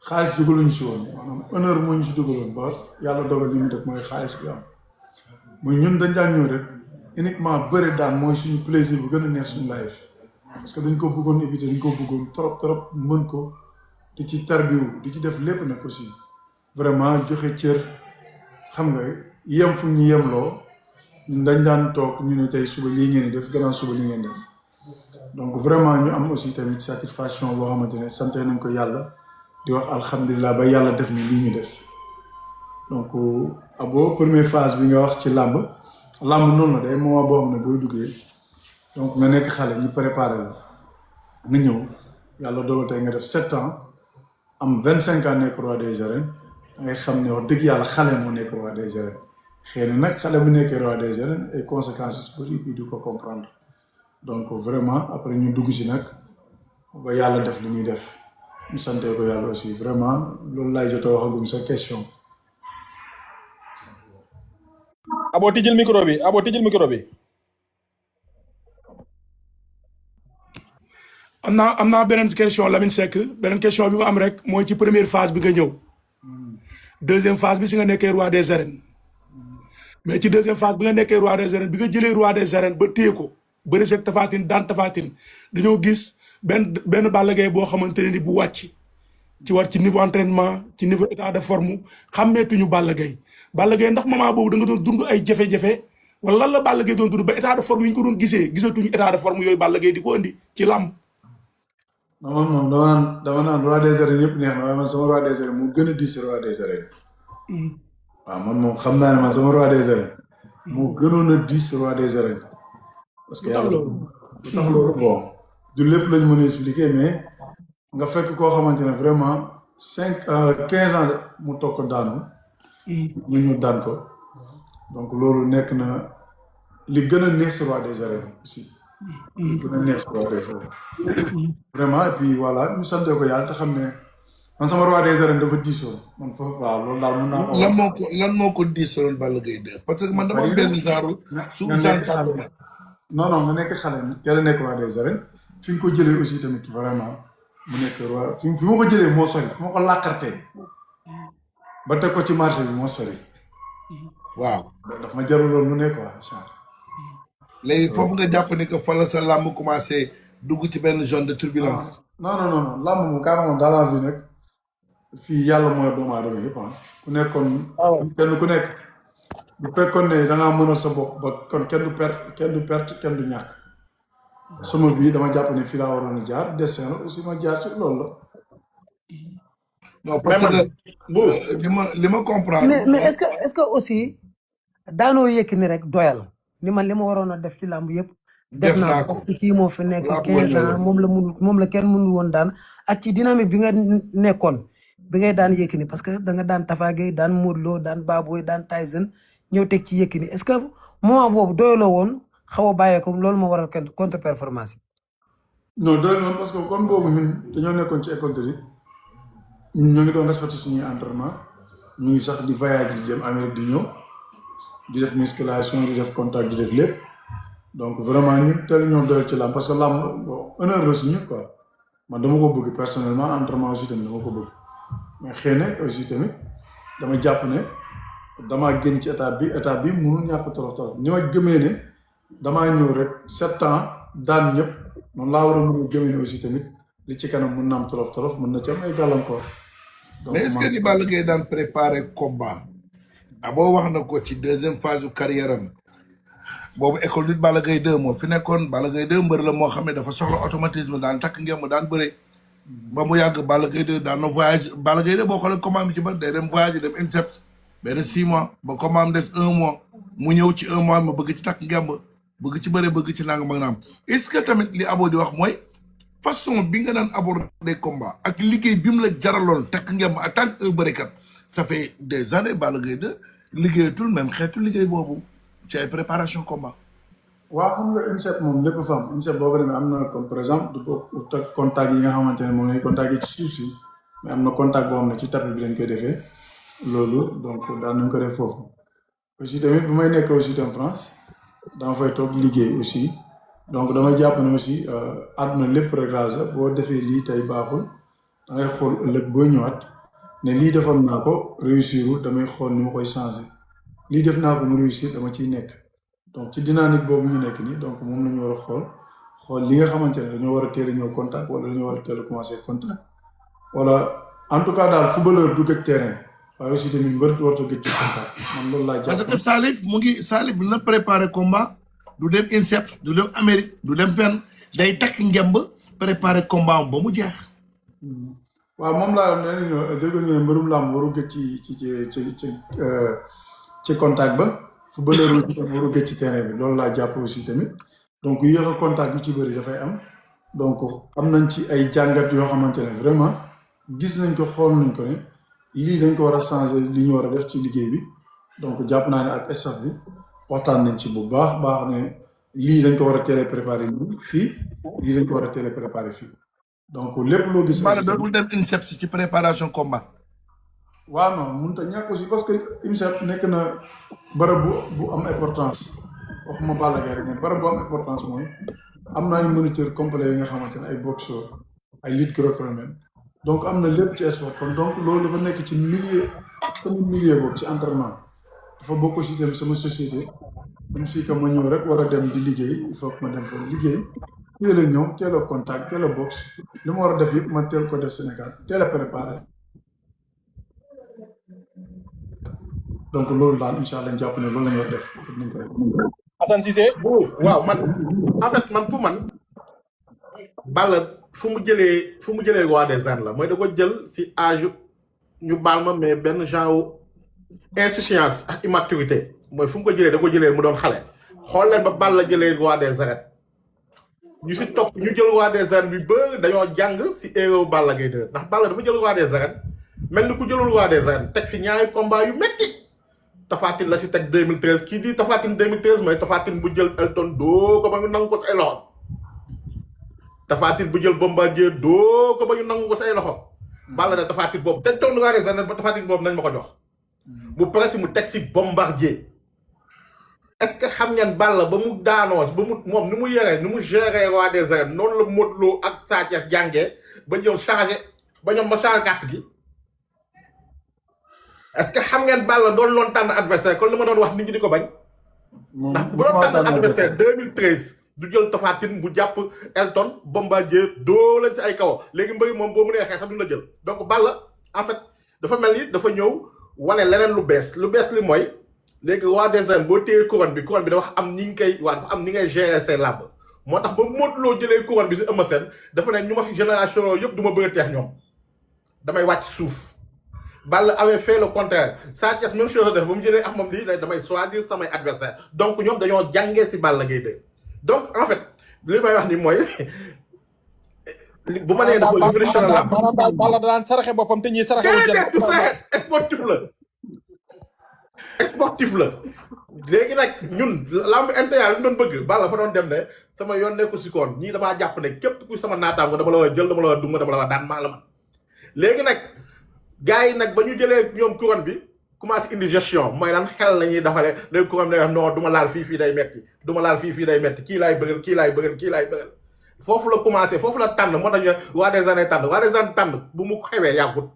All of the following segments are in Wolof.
xaalis dugaluñ si woon maanaam honneur moo ñu si dugaloon ba yàlla dogal li mu def mooy xaalis bi am muy ñun dañ daan ñëw rek uniquement bëri daan mooy suñu plaisir bu gën a neex suñu life parce que dañ ko bëggoon éviter dañ ko bëggoon trop mën ko di ci tarbiwu di ci def lépp nag aussi vraiment joxe cër xam nga yem fu ñu yemloo ñun dañ daan toog ñu ne tey suba lii ngeen di def gannaaw suba li ngeen def donc vraiment ñu am aussi tamit satisfaction boo xamante ne sant nañ ko yàlla di wax alhamdulilah ba yàlla def ni lii ñu def donc abo première phase bi nga wax ci làmb noonu la day moment boo xam ne booy duggee donc nga nekk xale ñu préparé la nga ñëw yàlla dogal tey nga def 7 ans am 25 ans nekk roi des arènes da ngay xam ne wax dëgg yàlla xale moo nekk roi des arènes xëy na nag xale bu nekkee roi des arènes ay conséquences yu bëri bi du ko comprendre donc vraiment après ñu dugg si nag ba yàlla def li muy def ñu sante ko yàlla aussi vraiment loolu laay jot a waxagum sa question. Abo tijjel micro bi. am naa beneen question Lamine Seck beneen question bi mu am rek mooy ci première phase bi nga ñëw deuxième phase bi si nga nekkee roi des arènes mais ci deuxième phase bi nga nekkee roi des arènes bi nga jëlee roi des arènes ba téye ko bëri seeg Tapha Tine daan Tapha Tine dañoo gis benn Balla Gaye boo xamante ne ni bu wàcc ci niveau entraînement ci niveau état de forme xàmmeetuñu Balla Gaye ndax moment boobu da nga doon dund ay jafe-jafe wala lan la Balla Gaye doon dund ba état de forme yi ñu ko doon gisatuñu état de forme yooyu Balla Gaye di ko indi ci làmb. non moom dama naan roi des arènes yëpp neex na waaye man sama roi des arènes moo gën a diis roi des arènes. waaw man moom xam naa ne man sama roi des arènes moo gënoon a diis roi des arènes. parce que yàlla lu tax loolu bon du lépp lañ mën a expliquer mais nga fekk koo xamante ne vraiment 15 ans mu toog ko daanu. ñu ñëw daan ko donc loolu nekk na li gën a neex si roi des arènes aussi. li gën a neex si roi des arènes. vraiment et puis voilà ñu sante ko yàlla te xam ne man sama roi des arènes dafa diisoon man foofu waaw loolu daal mën naa ko. lan moo ko diisoon Balla Gaye 2 parce que man dama benn genre sous-entendu. non nga nekk xale teel a nekk roi des arènes fi nga ko jëlee aussi tamit vraiment mu nekk roi fi ma ko jëlee moo sori fi ma ko làkkartee ba teg ko ci marché bi moo sori. waaw daf ma jarul loolu mu nekk quoi. léegi foofu nga jàpp ni que fa la sa làmb commencé dugg ci benn zone de turbulence. non làmb moom carrément dans la vie nag fii yàlla mooy doomu aadama yëpp ku nekkoon. kenn ku nekk bu fekkoon ne da ngaa mënal sa bopp ba kon kenn du perte kenn du ñàkk. sama vie dama jàpp ne fii laa waroon a jaar destin la aussi ma jaar ci loolu la. non parce que li ma comprendre. mais est-ce que aussi daanoo Yékini rek doyal ni man li ma waroon a def ci làmb yëpp. def naa ko parce que kii moo fi nekk 15 ans moom la kenn mënul woon daan ak ci dynamique bi nga nekkoon bi ngay daan Yékini parce que da nga daan Tapha Gueye daan Modou Lo daan Baboy daan Tyson ñëw teg ci Yékini est-ce que moment boobu doyaloo woon xaw a bàyyeeku loolu moo waral contre performance yi. non doyal woon parce que comme boobu ñun dañoo nekkoon ci école de lutte ñun ñoo ngi doon respecté suñuy entraînement ñu ngi sax di voyage di dem Amérique di ñëw di def musculation di def contact di def lépp. donc vraiment ñu teel ñoo doyal ci làmb parce que làmb bon honneur la suñu quoi man dama ko bëgg personnellement entraînement aussi tamit dama ko bëgg mais xëy na aussi tamit dama jàpp ne damaa génn ci état bi mënul ñàkk torof ni ma gëmee ne damaa ñëw rek 7 ans daan ñëpp noonu laa war a mën a gëmee ne aussi tamit li ci kanam mën na am torof mën na ci am ay gàllankoor. donc mais est-ce que ni Balla Gaye daan préparer combat boo wax na ko ci deuxième phase du carrière am boobu école lutte Balla Gaye 2 moo fi nekkoon Balla Gaye 2 mbër la moo xam ne dafa soxla automatisme daan takk ngeen daan bëre ba mu yàgg Balla Gaye 2 daan na voyage Balla Gaye 2 boo xoolee comment mi ci ba day dem voyage dem INSEP benn 6 mois ba comment am des 1 mois mu ñëw ci 1 mois ma bëgg ci takk ngemb bëgg ci bëre bëgg ci nangam ak naam est-ce que tamit li Abo di wax mooy façon bi nga daan aborder combat ak liggéey bi mu la jaraloon takk ngemb en tant que bërekat ça fait des années Balla Gaye 2 liggéeyatul même xeetu liggéey boobu ci ay préparation combat. waaw xam nga INSEP moom lépp fa am INSEP boo ko demee am na comme par exemple du ko contact yi nga xamante ne moom ngay contact yi ci suuf si mais am na contact boo xam ne ci tapis bi lañ koy defee loolu donc daan nañ ko def foofu. aussi tamit bu may nekk aussi en France dama fay toog liggéey aussi donc dama jàpp ne aussi àdduna lépp réglage la boo defee lii tey baaxul da ngay xool ëllëg boo ñëwaat ne lii defoon naa ko réussirul damay xool ni ma koy changé lii def naa ko mu réussir dama ciy nekk donc ci dynamique boobu ñu nekk nii donc moom la ñu war a xool li nga xamante ne dañoo war a teel a ñëw contact wala dañoo war a teel a commencé contact wala en tout cas daal footballeur du gëj terrain waaye aussi tamit mbër warut a gëj ci contact man loolu laa jàpp. parce que Salif na préparé combat du dem INSEP du dem Amérique du dem fenn day takk ngemb préparé combat am ba mu jeex. waaw moom laa nee nañu dégg ñu ne mbërum làmb waru gëj ci contact ba footballeur waru gëj ci terrain bi loolu laa jàpp aussi tamit donc yéex a contact yu ci bëri dafay am donc am nañ ci ay jàngat yoo xamante ne vraiment gis nañ ko xool nañ ko ne lii dañ ko war a changer li ñu war a def ci liggéey bi donc jàpp naa ne ak staff bi waxtaan nañ ci bu baax ne lii dañ ko war a teel a préparé fii lii dañ ko war a teel a préparé fii donc lépp loo gis. maanaam dootul dem INSEP ci préparation combat. waaw non mënut a ñàkk aussi parce que INSEP nekk na barab bu am importance waxuma Balla Gaye rek mais barab bu am importance mooy am na ay moniteurs complets yi nga xamante ne ay boxeurs ay lutte gréco-romaine donc am na lépp ci sport kon donc loolu dafa nekk ci sama milieu boobu ci entraînement dafa bokk aussi tamit sama société même si que ma ñëw rek war a dem di liggéey il faut que ma dem fa liggéey teel a ñëw teel a contact teel a box li ma war a def yëpp ma teel ko def Sénégal teel a préparé donc loolu daal incha allah jàpp ne loolu la ñu war a def nañ ko def. Assane Cissé. waaw man en fait man pour man Balla fu mu jëlee roi des arènes la mooy da ko jël si âge ñu baal ma mais benn genre insouciance ak immaturité mooy fu mu ko jëlee da ko jëlee mu doon xale xool leen ba Balla jëlee roi des arènes ñu si topp ñu jël roi des arènes bi ba dañoo jàng si héros Balla Gaye 2 ndax Balla dafa jël roi des arènes mel ni ku jëlul roi des arènes teg fi ñaari combat yu metti Tapha Tine la si teg 2013 kii di Tapha Tine 2013 mooy Tapha Tine bu jël Elton doo ko ba ñu nangu ko si ay loxo Tapha Tine bu jël Bombardier doo ko ba ñu nangu ko si ay loxo Balla ne Tapha Tine boobu te toog roi des arènes ba Tapha Tine boobu nañ ma ko jox mu presque mu teg si Bombardier est-ce que xam ngeen Balla ba mu daanoo ba mu moom ni mu yoree ni mu géré roi des arènes noonu la Modou Lo ak Sa Thiès jàngee ba ñëw changé ba ñoom ba changé carte gi est-ce que xam ngeen Balla doon loon tànn adversaire kon li ma doon wax nit ñi di ko bañ. ndax bu doon tànn adversaire 2013 du jël Tapha Tine bu jàpp Elton Bombardier doo leen si ay kaw léegi mbëri moom boo mënee xeex sax duñ la jël donc Balla en fait dafa mel ni dafa ñëw wane leneen lu bees li mooy léegi roi des arènes boo téye couronne bi dafa am ni nga koy dafa am ni ngay gérer say làmb moo tax ba Modou Lo jëlee couronne bi si Eumeu Sène dafa ne ñu ma fi génération yëpp du ma bëgg a teex ñoom damay wàcc suuf. Balla avait fait le contraire Sa Thiès même chose def ba mu jëlee ak moom lii damay choisir samay adversaire donc ñoom dañoo jàngee si Balla Gaye 2 donc en fait li may wax ni mooy bu ma nee dafa révolutionné la maanaam daal Balla daan saraxe boppam te ñii saraxe du saraxe sportif la léegi nag ñun lamb intérieur li ñu doon bëgg Balla fa doon dem ne sama yoon nekku si koon ñii damaa jàpp ne képp ku sama naataango dama la war a jël dama la war a duma dama la war a daan maa la man léegi nag gars yi nag ba ñu jëlee ñoom couronne bi commencé indi gestion mooy lan xel la ñuy defalee léegi couronne bi non du ma laal fii day metti du ma laal fii day metti kii laay bëggal foofu la commencé foofu la tànn moo tax ñu roi des arènes tànn bu mu xewee yàggut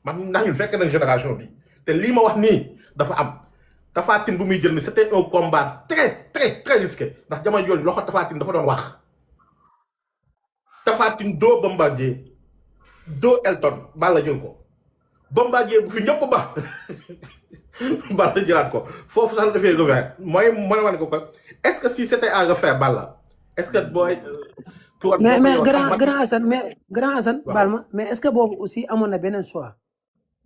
man ndax ñun fekk nañ génération bi te lii ma wax nii dafa am Tapha Tine bu muy jël ni c'était un combat très très très risqué ndax jamono jooju loxo Tapha Tine dafa doon wax Tapha Tine doo Bombardier doo Elton Balla jël ko Bombardier bu fi ñëpp ba Balla jëlaat ko foofu sax la defee revers mooy wane ko est-ce que si c'était à refaire Balla est-ce que booy. mais grand Assane baal ma mais est-ce que boobu aussi amoon na beneen choix.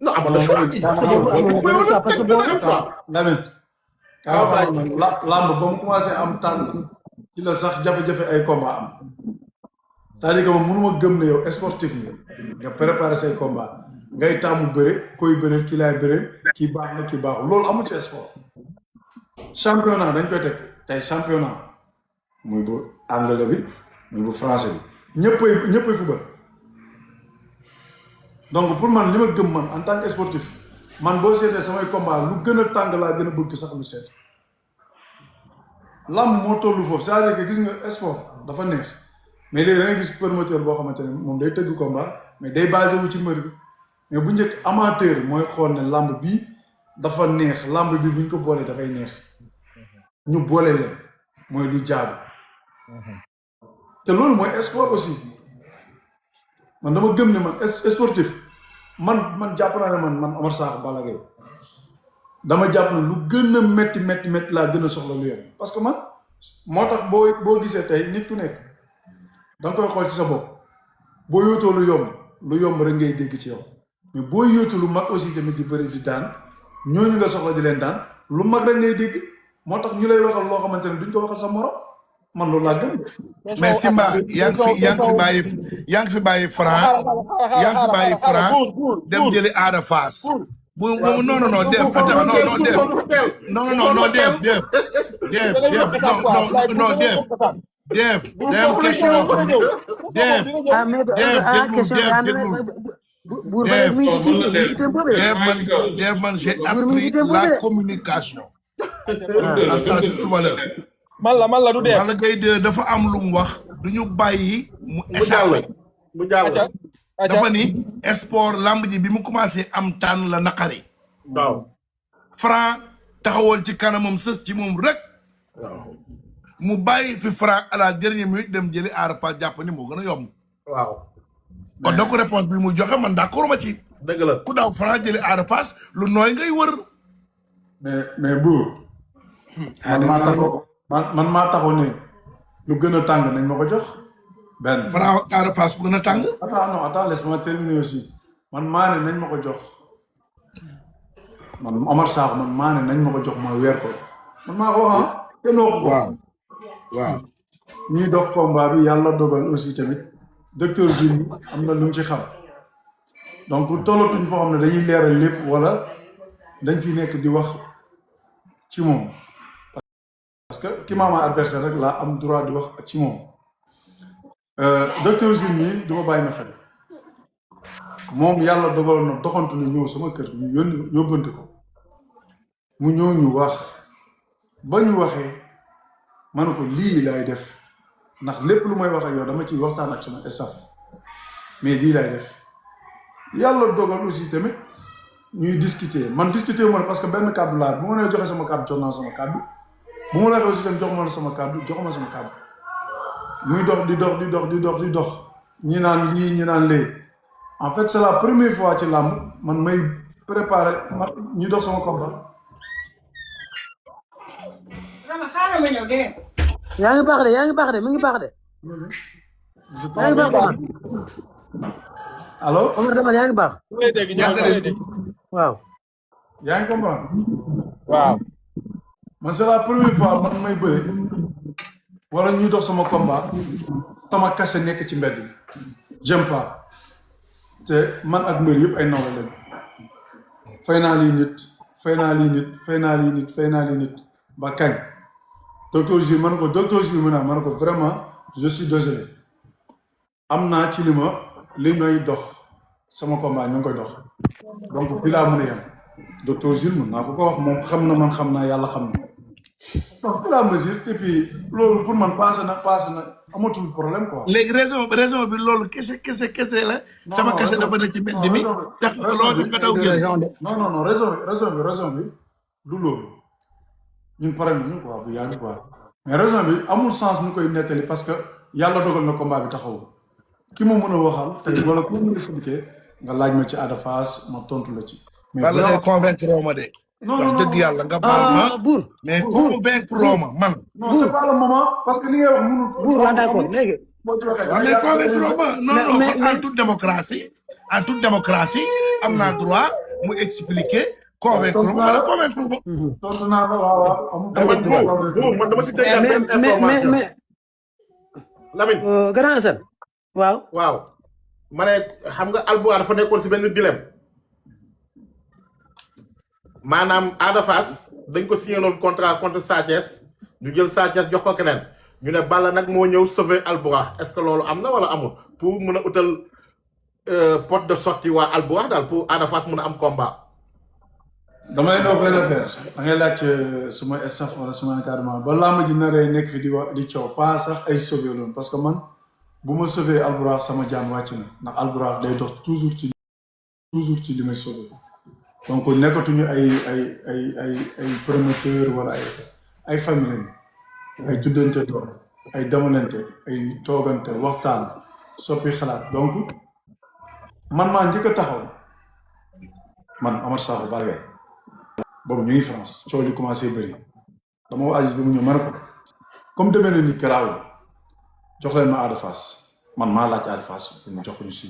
non amoon na choix. parce que boobu amoon na beneen choix parce que boobu. Lamine. lamb ba mu commencé am tànn ci la sax jafe-jafe ay combat am. c'est-à-dire que moom mënuma gëm ne yow sportif nga préparer say combat ngay taamu bëre koy bëre kii laay bëre kii baax na kii baaxul loolu amul ci sport. championnat dañ koy teg tey championnat muy bu anglais bi muy bu français bi ñëppay football donc pour man li ma gëm man en tant que sportif man boo seetee samay combat lu gën a tàng laa gën a bëgg sax lu seet. lamb moo tollu foofu c'est-à-dire que gis nga sport dafa neex. mais léegi da ngay gis promoteur boo xamante ne moom day tëgg combat mais day basé wu ci mbër bi mais bu njëkk amateur mooy xool ne lamb bi dafa neex lamb bi buñ ko boolee dafay neex ñu boole leen mooy lu jaadu te loolu mooy sport aussi man dama gëm ne man sportif man jàpp naa ne man Omar Sakho Balla Gaye dama jàpp ne lu gën a métti laa gën a soxla lu yomb parce que man moo tax boo gisee tey nit ku nekk da nga koy xool ci sa bopp boo yóotoo lu yomb rek ngay dégg ci yow mais boo yóotu lu mag aussi tamit di bëri di daan ñooñu nga soxla di leen daan lu mag rek ngay dégg moo tax ñu lay waxal loo xamante ne duñ ko waxal sa morom man loolu laa gëm. mais Simba yaa ngi fi bàyyi Franc dem jëli Ada Fass. non Def attends non Def day am question Def man j'ai appris la communication. à ça suba la. man la du dee. Balla Gaye 2 dafa am lu mu wax du ñu bàyyi mu échappé mu jàll dafa ni sport lamb ji bi mu commencé am tànn la naqari waaw Franc taxawoon ci kanamam sës ci moom rek mu bàyyi fi Franc à la dernière minute dem jëli Ada Fass jàpp ni moo gën a yomb waaw kon donc réponse bi mu joxe man d'accord ma ci dëgg la ku daaw Franc jëli Ada Fass lu nooy ngay wër mais buur man maa taxaw ne lu gën a tàng nañ ma ko jox benn Franc Ada Fass ku gën a tàng attends laisse-moi terminer aussi man maa ne nañ ma ko jox man Omar Sakho man maa ne nañ ma ko jox ma weer ko man maa ko wax kenn waxu ko waaw ñuy dox combat bi yàlla dogal aussi tamit docteur Jim am na lu mu ci xam donc tollatuñ foo xam ne dañuy leeral lépp wala dañ fi nekk di wax ci moom parce que ki maama adversaire rek laa am droit di wax ci moom docteur Jim nii du ma bàyyi ma fen moom yàlla dogaloon na doxantu na ñëw sama kër ñu yóbbante ko mu ñëw ñu wax ba ñu waxee ma ne ko lii laay def ndax lépp lu may wax ak yow dama ciy waxtaan ak sama staff mais lii laay def yàlla dogal aussi tamit ñuy discuter man discuter moo parce que benn kàddu laa bu ma nee joxe sama kàddu jox naa sama kàddu bu ma la waxee aussi tamit jox ma sama kàddu jox ma sama kàddu muy dox di dox ñi naan lii ñi naan lee en fait c'est la première fois ci làmb man may préparer ñu dox sama combat. yaa ngi baax de mi ngi baax de. yaa ngi baax man. allo. Omar Demal yaa ngi baax. waaw. yaa ngi comprendre. waaw. man c'est la première fois man may bëre wala ñuy dox sama combat sama kase nekk ci mbedd bi j'aime pas te man ak mbër yëpp ay nawle lañu fay naa lii nit ba kañ docteur Gilles ma ne ko vraiment je suis désolé am naa ci li may dox sama combat ñu ngi koy dox donc fii laa mën a yem docteur Gilles mën naa ko wax moom xam na man xam naa yàlla xam na donc pour la mesure et puis loolu pour man passé na amatul problème quoi. léegi raison bi loolu kese la. sama kese dafa nekk ci mbedd mi. tax loolu nga daw génn. non raison bi du loolu ñun pare nañu quoi bu yàgg quoi mais raison bi amul sens ñu koy nettali parce que yàlla dogal na combat bi taxaw ki ma mën a waxal tey wala ku mu expliqué nga laaj ma ci Ada Fass ma tontu la ci. mais Balla Gaye convaincre ma de. wax dëgg yàlla nga baal ma buur mais convaincre ma man. non c'est pas le moment parce que li ngay wax mënul. buur waaw d'accord léegi. mais convaincre ma non en toute démocratie am naa droit mu expliquer convaincre ma wala convaincre ma. tontu naa la waaw. man dama si tey benn information mais Lamine. grand Assane. waaw. ma ne xam nga Alboua dafa nekkoon si benn dilemme. maanaam Ada Fass dañ ko signé loon contrat contre Sa Thiès ñu jël Sa Thiès jox ko keneen ñu ne Balla nag moo ñëw sauver Alboua est-ce que loolu am na wala amul pour mën a utal porte de sortie waa Alboua daal pour Ada Fass mën a am combat. dama leen wax benn affaire da ngay laaj suma staff wala suma encadrement ba làmb ji naree nekk fi di coow pas sax ay sauver loon parce que man bu ma sauvé Albourakh sama jaan wàcc na ndax Albourakh day dox toujours ci li may sauvé donc nekkatuñu ay promoteur wala ay famille ay tuddante doom ay demalante ay toogante waxtaan soppi xalaat donc man maa njëkk a taxaw man Amar Sakho Balla Gaye boobu ñu ngi France coow li commencé bëri dama woo Aziz ba mu ñëw ma ne ko comme demee na ni garaawul jox leen ma Ada Fass man maa laaj Ada Fass pour mu jox ko ñu si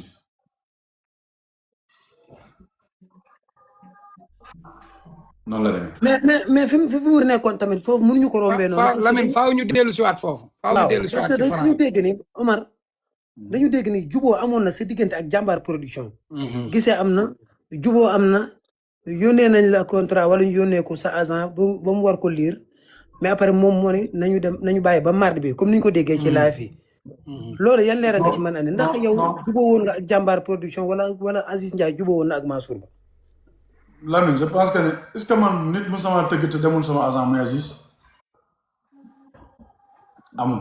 noonu la demee. mais fi mu nekkoon tamit foofu mënuñu ko rombee noonu. Lamine faaw ñu dellu si waat foofu. faaw ñu dellu si waat ci dañu dégg ni Omar dañu dégg ni juboo amoon na sa diggante ak jàmbaar production. gisee am na juboo am na yónnee nañ la contrat wala ñu yónnee ko sa agent ba mu war ko lire mais après moom moo ne nañu bàyyi ba mardi bi comme ni ñu ko déggee ci live yi. loolu yan leeral nga ci mën a andi ndax yow juboo woon nga ak jàmbaar production wala Aziz Ndiaye juboo woon na ak Mansour Ba. Lamine je pense que ne est-ce que man nit mu sama tëgg te demul sama agent muy Aziz amul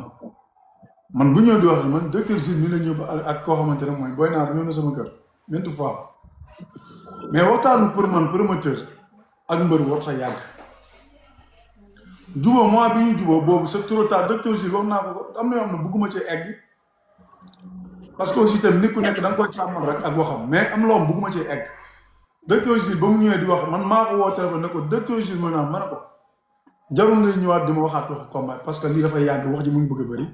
man bu ñëw di wax man docteur Gilles ni la ñëw ak koo xamante ne mooy Boy Naar ñëw na sama kër maintes fois mais waxtaanu pour man promoteur ak mbër warta yàgg juboo mois bi ñu juboo boobu c'est trop tard docteur Gilles wax naa ko am na yoo xam ne bëgguma ci egg parce que aussi tamit nit ku nekk da nga koy sàmmal rek ak waxam mais am loo xam bëgguma ci egg docteur Gilles ba mu ñëwee di wax man maa ko woo téléphone ne ko docteur Gilles ma ne ko jarul ngay ñëwaat di ma waxaat waxu combat parce que lii dafay yàgg wax ji mu ngi bëgg a bëri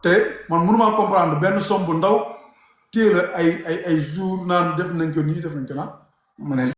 te man mënumaa comprendre benn somme bu ndaw téye la ay jours naan def nañ ko nii def nañ ko naan ma ne